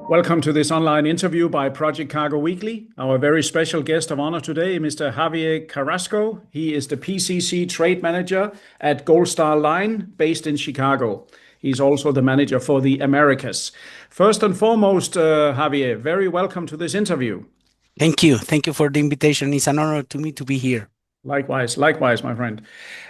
Welcome to this online interview by Project Cargo Weekly. Our very special guest of honor today, Mr. Javier Carrasco. He is the PCC Trade Manager at Goldstar Line, based in Chicago. He's also the manager for the Americas. First and foremost, Javier, very welcome to this interview. Thank you. Thank you for the invitation. It's an honor to me to be here. Likewise, my friend.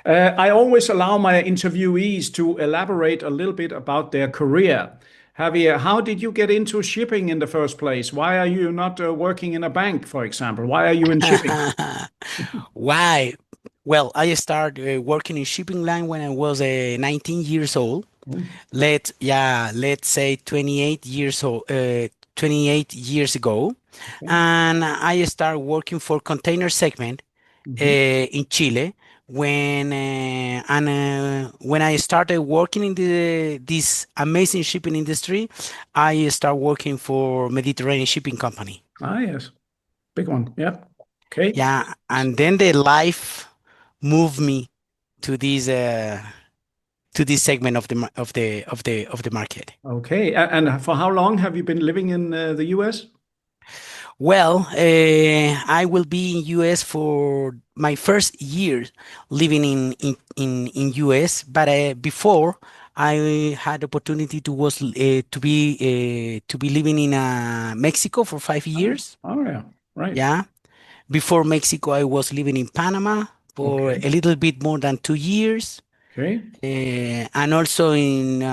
I always allow my interviewees to elaborate a little bit about their career. Javier, how did you get into shipping in the first place? Why are you not working in a bank, for example? Why are you in shipping? Why? Well, I started working in shipping line when I was 19 years old. Let's say 28 years old, 28 years ago, and I started working for container segment in Chile. When I started working in this amazing shipping industry, I started working for Mediterranean Shipping Company. Ah, yes, big one. Yeah. Okay. Yeah, and then the life moved me to this segment of the market. Okay. And for how long have you been living in the US? Well, I will be in US for my first year living in US, but before I had opportunity to be living in Mexico for 5 years. Oh yeah, right. Yeah. Before Mexico, I was living in Panama for a little bit more than 2 years. Okay. And also in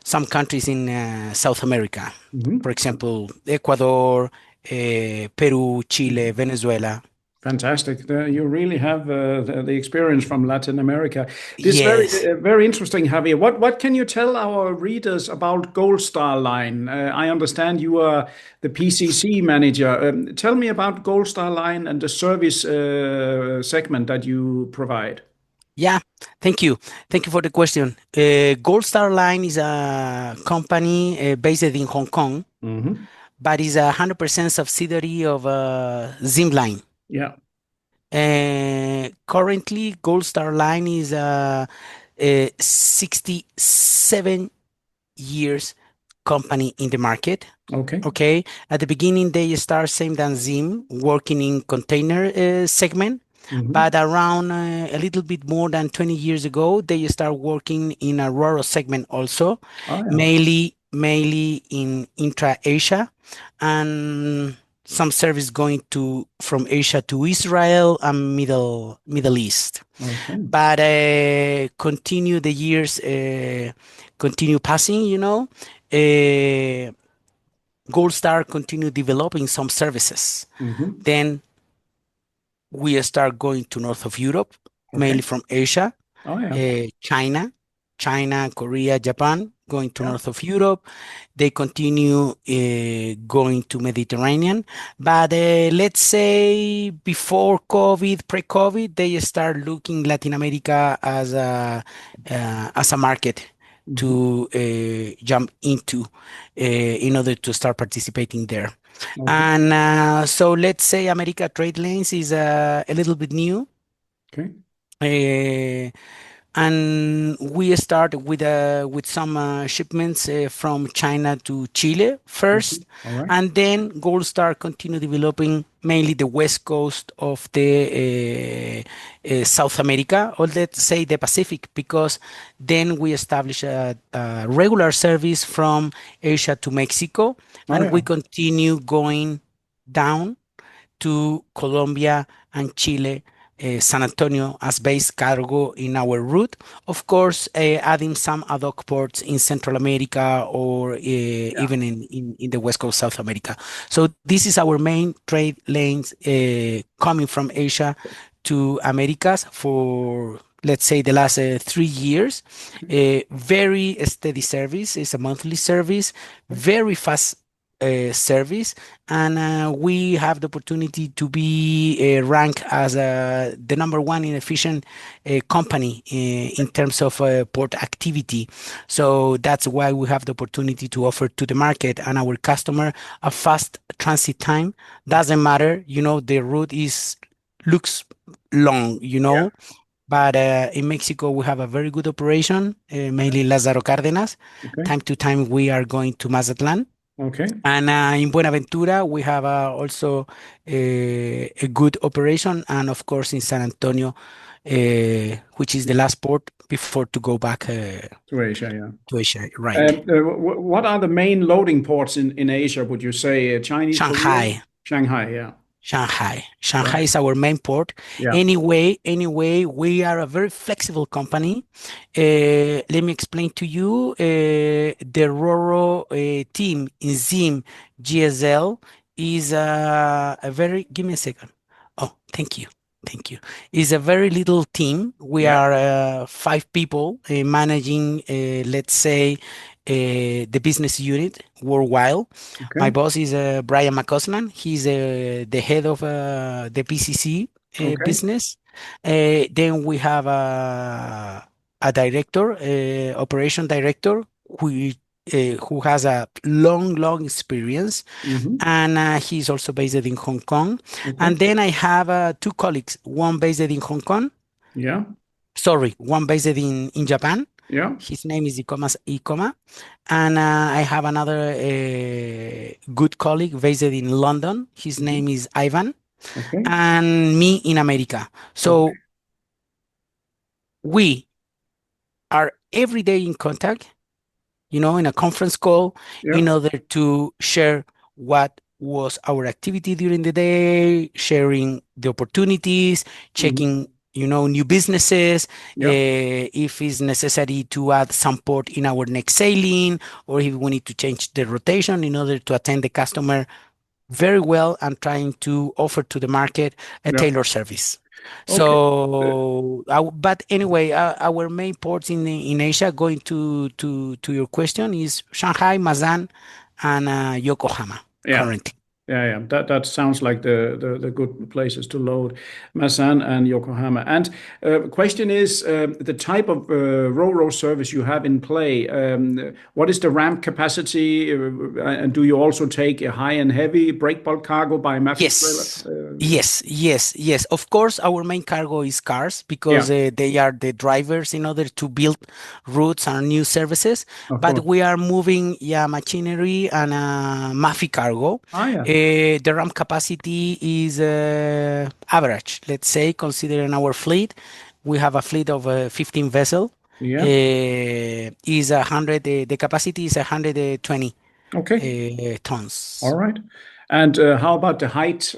some countries in South America, for example, Ecuador, Peru, Chile, Venezuela. Fantastic. You really have the experience from Latin America. This Yes. very interesting, Javier. What can you tell our readers about Goldstar Line? I understand you are the PCC manager. Tell me about Goldstar Line and the service segment that you provide. Yeah, thank you. Thank you for the question. Goldstar Line is a company based in Hong Kong, but is a 100% subsidiary of Zimline. Yeah. Currently, Goldstar Line is a 67 years company in the market. Okay. At the beginning, they start same than Zim, working in container segment. But around a little bit more than 20 years ago, they start working in a rural segment also, mainly in intra-Asia, and some service going from Asia to Israel and Middle East. But continue the years, continue passing, Goldstar continue developing some services. Then we start going to north of Europe, mainly from Asia, China, Korea, Japan, going to north of Europe. They continue going to Mediterranean. But let's say before COVID, pre-COVID, they start looking Latin America as a market to jump into in order to start participating there. And so let's say America Trade Lanes is a little bit new. And we start with some shipments from China to Chile first, and then Goldstar continue developing mainly the west coast of the South America, or let's say the Pacific, because then we establish a regular service from Asia to Mexico, and we continue going down to Colombia and Chile, San Antonio as base cargo in our route. Of course, adding some ad hoc ports in Central America or even in the West Coast South America. So this is our main trade lanes coming from Asia to Americas for, let's say, the last 3 years. Very steady service. It's a monthly service, very fast service, and we have the opportunity to be ranked as the number one in efficient company in terms of port activity. So that's why we have the opportunity to offer to the market and our customer a fast transit time. Doesn't matter, the route looks long, But in Mexico, we have a very good operation, mainly Lázaro Cárdenas. Time to time, we are going to Mazatlan. Okay. And in Buenaventura, we have also a good operation, and of course in San Antonio, which is the last port before to go back To Asia, yeah. to Asia. Right. What are the main loading ports in Asia, would you say? Chinese, Korea? Shanghai. Shanghai, yeah. Shanghai. Shanghai Right. is our main port. Yeah. Anyway, we are a very flexible company. Let me explain to you. The Roro team in Zim GSL is a very, give me a second. Oh, thank you. Thank you. Is a very little team. We Yeah. are 5 people managing, let's say, the business unit worldwide. My Okay. boss is Brian McCosnan. He's the head of the PCC Okay. business. Then we have a director, operation director, who who has a long experience, Hmm. and he's also based in Hong Kong. Okay. And then I have 2 colleagues, one based in Hong Kong, Yeah. sorry, one based in Japan. Yeah. His name is Ikoma. And I have another good colleague based in London. His Hmm. name is Ivan, Okay. and me in America. Okay. So we are every day in contact, in a conference call, Yeah. in order to share what was our activity during the day, sharing the opportunities, Hmm. checking, new businesses, Yeah. if it's necessary to add some port in our next sailing, or if we need to change the rotation in order to attend the customer very well and trying to offer to the market a Yeah. tailored service. Okay. Uh, So, but anyway, our main ports in Asia, going to your question, is Shanghai, Masan, and Yokohama yeah. currently. Yeah. That sounds like the good places to load, Masan and Yokohama. And question is the type of ro-ro service you have in play. What is the ramp capacity? And do you also take a high and heavy break bulk cargo by Mafi trailer? Yes, yes. Of course, our main cargo is cars because Yeah, they are the drivers in order to build routes and new services. of But course. we are moving, yeah, machinery and Mafi cargo. Ah, yeah. The RAM capacity is average, let's say, considering our fleet. We have a fleet of 15 vessel. Yeah. Is 100. The capacity is 120 Okay. All tons. right. And how about the height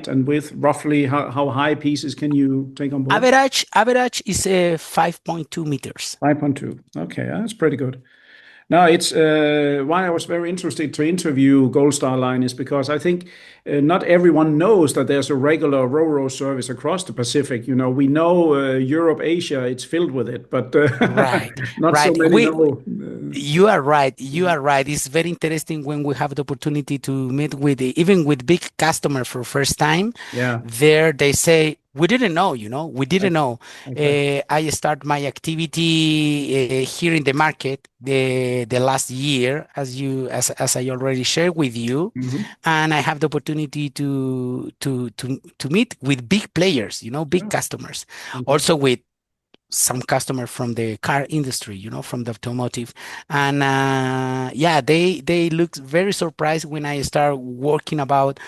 and width? Roughly, how high pieces can you take on board? Average is 5.2 meters. 5.2. Okay, that's pretty good. Now, it's why I was very interested to interview Goldstar Line is because I think not everyone knows that there's a regular ro-ro service across the Pacific. We know Europe, Asia, it's filled with it, but Right, not so right. many know. You are right. You are right. It's very interesting when we have the opportunity to meet with even with big customer for first time. Yeah, There they say we didn't know. We didn't ex- know. exactly. I start my activity here in the market the last year, as I already shared with you, Hmm. and I have the opportunity to meet with big players. Big Yeah, customers, fantastic. also with some customer from the car industry, from the automotive, and yeah, they look very surprised when I start working about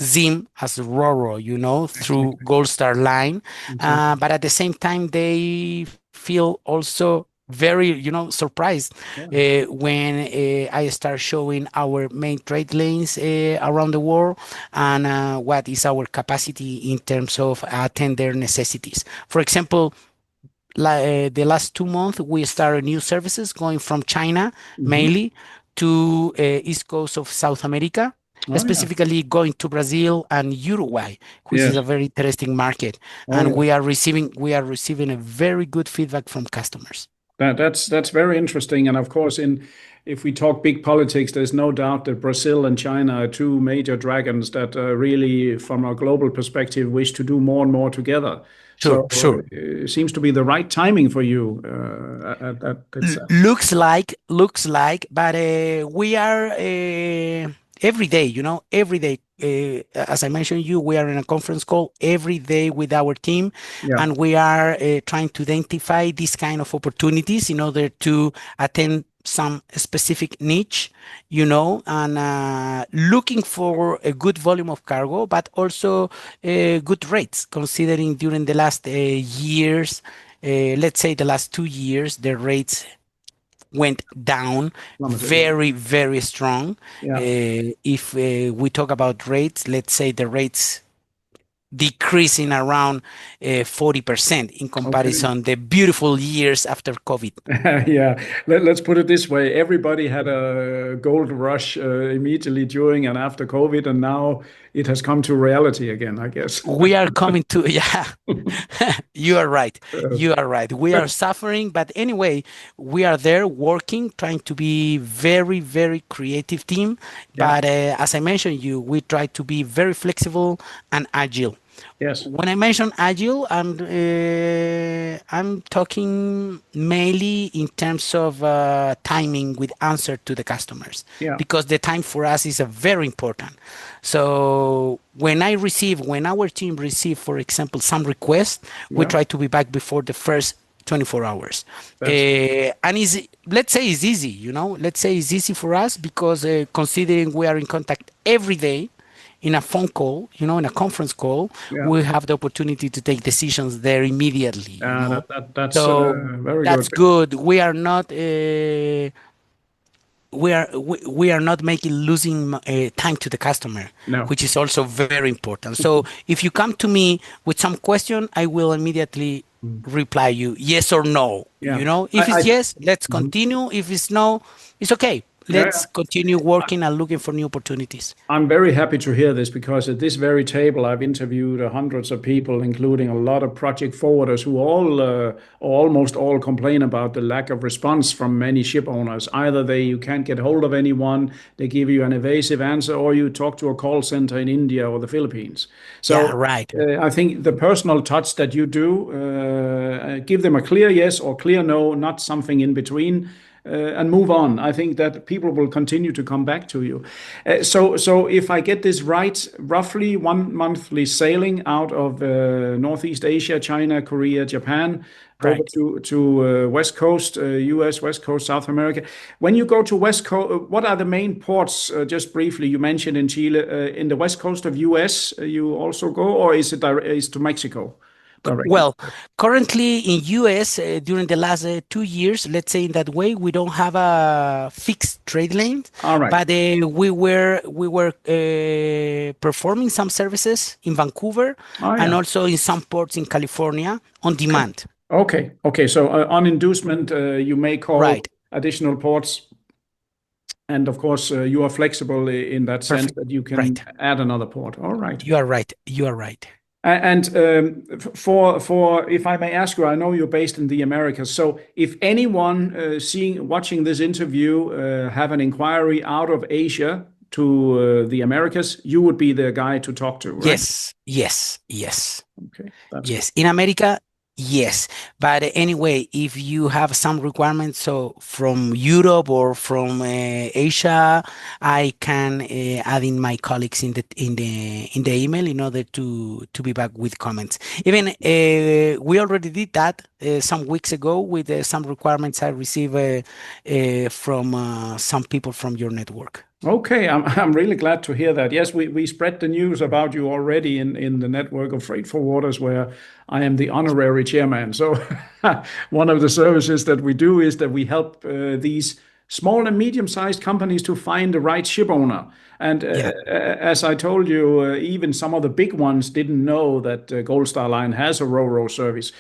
Zim as Roro, through Exactly. Goldstar Line, Exactly. but at the same time they feel also very, surprised Yeah. when I start showing our main trade lanes around the world and what is our capacity in terms of attend their necessities. For example, the last 2 months, we started new services going from China Hmm. mainly to east coast of South America, Oh, yeah. specifically going to Brazil and Uruguay, which is Yes. a very interesting market. Oh, And yeah. we are receiving a very good feedback from customers. That's very interesting. And of course, in if we talk big politics, there's no doubt that Brazil and China are two major dragons that really, from a global perspective, wish to do more and more together. Sure, So sure. it seems to be the right timing for you at itself. Looks like, but we are every day, every day. As I mentioned, we are in a conference call every day with our team, Yeah. and we are trying to identify these kind of opportunities in order to attend some specific niche, and looking for a good volume of cargo, but also good rates, considering during the last years, let's say the last 2 years, the rates went down very, very strong. If we talk about rates, let's say the rates decreasing around 40% in comparison the beautiful years after COVID. Yeah, let's put it this way. Everybody had a gold rush immediately during and after COVID, and now it has come to reality again, I guess. We are coming to, yeah, you are right. You are right. We are suffering, but anyway, we are there working, trying to be very, very creative team. But as I mentioned we try to be very flexible and agile. Yes. When I mention agile, I'm talking mainly in terms of timing with answer to the customers, because the time for us is very important. So when our team receive, for example, some request, we try to be back before the first 24 hours. And let's say it's easy, let's say it's easy for us because considering we are in contact every day, in a phone call, in a conference call, we have the opportunity to take decisions there immediately. That's so very that's good. We are not making losing time to the customer, which is also very important. So if you come to me with some question, I will immediately reply you yes or no. If it's yes, let's continue. If it's no, it's okay. Let's continue working and looking for new opportunities. I'm very happy to hear this, because at this very table, I've interviewed hundreds of people, including a lot of project forwarders who almost all complain about the lack of response from many ship owners. Either you can't get hold of anyone, they give you an evasive answer, or you talk to a call center in India or the Philippines. So I think the personal touch that you do, give them a clear yes or clear no, not something in between. And move on. I think that people will continue to come back to you. So if I get this right, roughly one monthly sailing out of Northeast Asia, China, Korea, Japan, over to West Coast, US, West Coast, South America. When you go to West Coast, what are the main ports? Just briefly, you mentioned in Chile, in the West Coast of US, you also go, or is it to Mexico? Directly. Well, currently in US, during the last 2 years, let's say in that way, we don't have a fixed trade lane. All right. But we were performing some services in Vancouver and also in some ports in California on demand. Okay. So on inducement, you may call additional ports. And of course, you are flexible in that sense that you can add another port. All right. You are right. And for if I may ask you, I know you're based in the Americas. So if anyone watching this interview have an inquiry out of Asia to the Americas, you would be the guy to talk to, right? Yes. Okay. Yes. In America, yes. But anyway, if you have some requirements, so from Europe or from Asia, I can add in my colleagues in the email in order to be back with comments. Even we already did that some weeks ago with some requirements I received from some people from your network. Okay, I'm really glad to hear that. Yes, we spread the news about you already in the network of freight forwarders, where I am the honorary chairman. So one of the services that we do is that we help these small and medium-sized companies to find the right ship owner. And as I told you, even some of the big ones didn't know that Goldstar Line has a ro-ro service.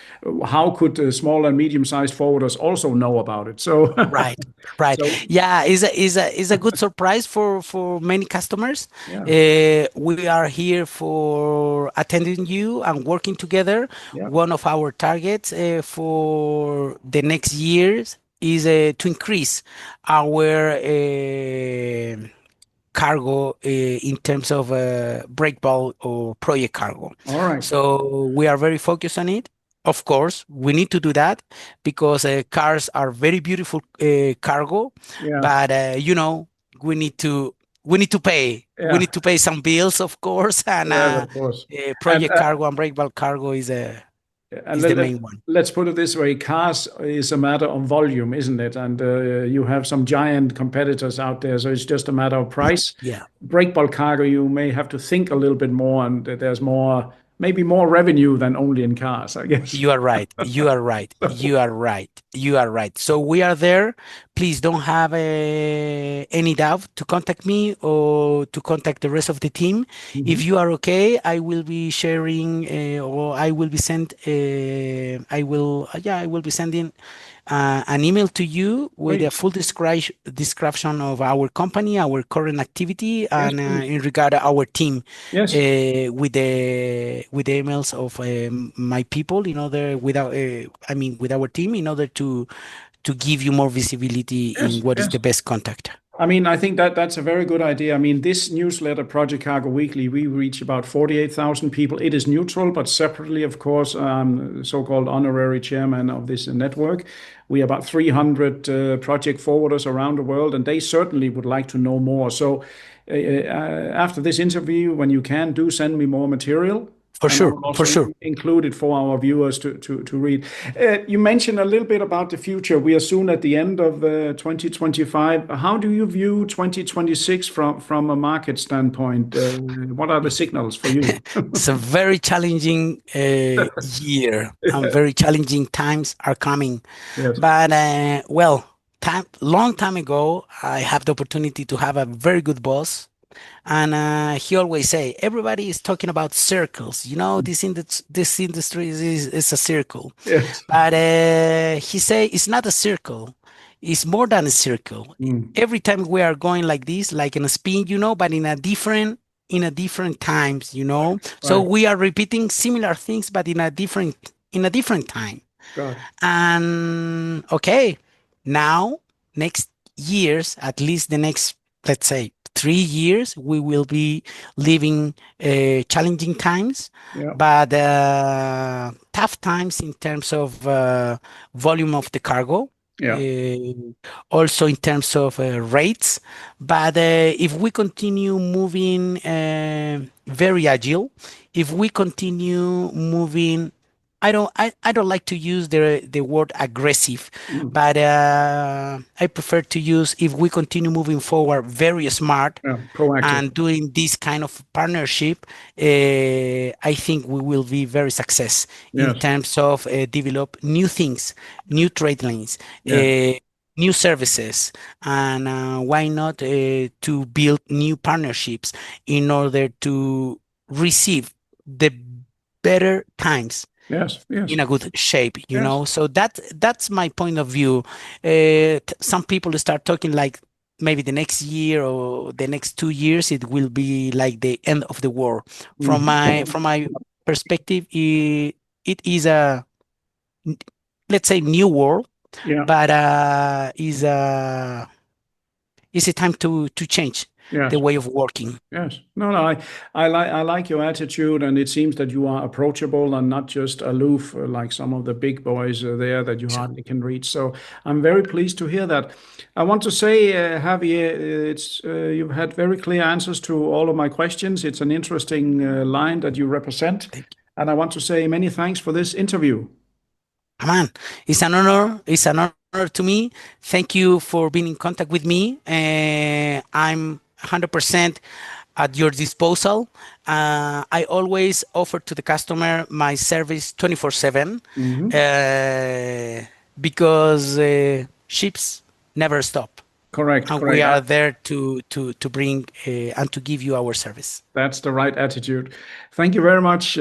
How could small and medium-sized forwarders also know about it? So right. So, is a good surprise for many customers. We are here for attending you and working together. One of our targets for the next years is to increase our cargo in terms of break bulk or project cargo. All right. So we are very focused on it. Of course, we need to do that because cars are very beautiful cargo. But we need to pay. We need to pay some bills, of course, and of course. Project cargo and break bulk cargo is a And is the main one. let's put it this way, cars is a matter of volume, isn't it? And you have some giant competitors out there, so it's just a matter of price. Yeah. Break bulk cargo, you may have to think a little bit more, and there's more, maybe more revenue than only in cars, I guess. You are right. You are right. You are right. You are right. So we are there. Please don't have any doubt to contact me or to contact the rest of the team. If you are okay, I will be sharing or I will be I will be sending an email to you with a Great. full description of our company, our current activity, Yes, and please. in regard to our team, Yes. with the emails of my people in order with our team in order to give you more visibility in Yes. what is Yes. the best contact. I mean, I think that that's a very good idea. I mean, this newsletter, Project Cargo Weekly, we reach about 48,000 people. It is neutral, but separately, of course, so-called honorary chairman of this network. We have about 300 project forwarders around the world, and they certainly would like to know more. So after this interview, when you can, do send me more material. For And I sure, will for also sure. include it for our viewers to read. You mentioned a little bit about the future. We are soon at the end of 2025. How do you view 2026 from a market standpoint? What are the signals for you? It's a very challenging year, and Yeah. very challenging times are coming. Yes. But well, long time ago, I have the opportunity to have a very good boss, and he always say everybody is talking about circles. You know, this industry is a circle, Yes. but he say it's not a circle. It's more than a circle. Mm. Every time we are going like this, like in a spin, but in a different times, So Right. we are repeating similar things, but in a different time. God. And okay, now next years, at least the next, let's say, 3 years, we will be living challenging times, Yeah. but tough times in terms of volume of the cargo. Yeah. Also in terms of rates, but if we continue moving very agile, if we continue moving, I don't like to use the word aggressive, Mm. but I prefer to use, if we continue moving forward very smart Yeah. Proactive. and doing this kind of partnership, I think we will be very success in Yes. terms of develop new things, new trade lanes, Yeah. new services, and why not to build new partnerships in order to receive the better times Yes. Yes. in a good shape, Yes. So that's my point of view. Some people start talking like maybe the next year or the next 2 years, it will be like the end of the war. From Mhm. my perspective, it is let's say, new world, Yeah. but is a time to change the Yes. way of working. Yes. No, no, I like your attitude, and it seems that you are approachable and not just aloof like some of the big boys there that you hardly can reach. So I'm very pleased to hear that. I want to say, Javier, you've had very clear answers to all of my questions. It's an interesting line that you represent, Thank and I want to say many thanks for this interview. Man, it's an honor. It's an honor to me. Thank you for being in contact with me. I'm 100% at your disposal. I always offer to the customer my service 24/7 Mhm. because ships never stop, Correct, and we correct. are there to bring and to give you our service. That's the right attitude. Thank you very much,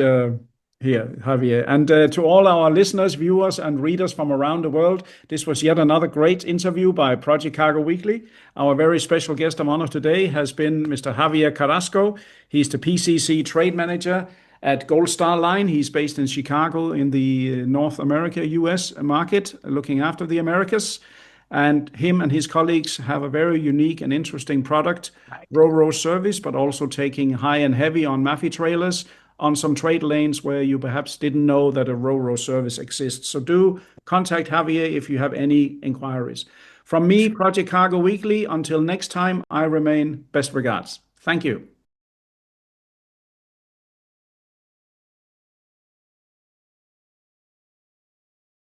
here, Javier. And to all our listeners, viewers, and readers from around the world, this was yet another great interview by Project Cargo Weekly. Our very special guest of honor today has been Mr. Javier Carrasco. He's the PCC trade manager at Goldstar Line. He's based in Chicago in the North America, US market, looking after the Americas. And him and his colleagues have a very unique and interesting product, ro-ro service, but also taking high and heavy on Maffei trailers on some trade lanes where you perhaps didn't know that a ro-ro service exists. So do contact Javier if you have any inquiries. From me, Project Cargo Weekly, until next time, I remain best regards. Thank you.